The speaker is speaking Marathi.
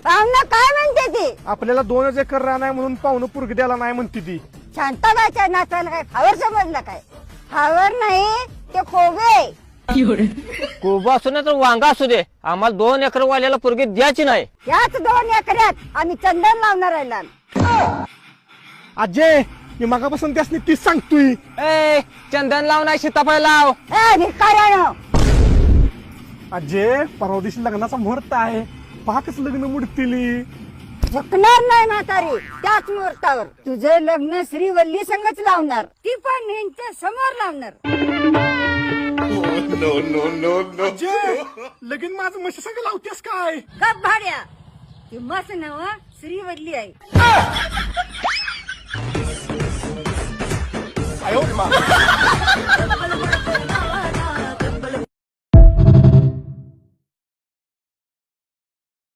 पाहुणं काय म्हणते ती आपल्याला 2 एकर रान आहे म्हणून पाहुणं पुरगी द्यायला नाही म्हणते ती. शांताबाईच्या नाचायला काय फावर समजलं काय? फावर नाही ते खोबे. कोबा असू ना तर वांगा असू दे, आम्हाला 2 एकर वाल्याला पोरगी द्यायची नाही. याच 2 एकरात आम्ही चंदन लावणार आहे लाल. अजय मी मगापासून त्यासनी तीच सांगतोय. ए चंदन लाव नाही सीताफळ लाव. ए भिकाऱ्यानो, अजय परवा दिवशी लग्नाचा मुहूर्त आहे, पाकच लग्न मुडतील. झुकणार नाही म्हातारी त्याच मुहूर्तावर. तुझं लग्न श्रीवल्ली संगच लावणार, ती पण यांच्या समोर लावणार. अजय लगीन माझं म्हशी संग लावतेस काय? गप भाड्या, ती मस्त नव श्रीवल्ली आहे. आयो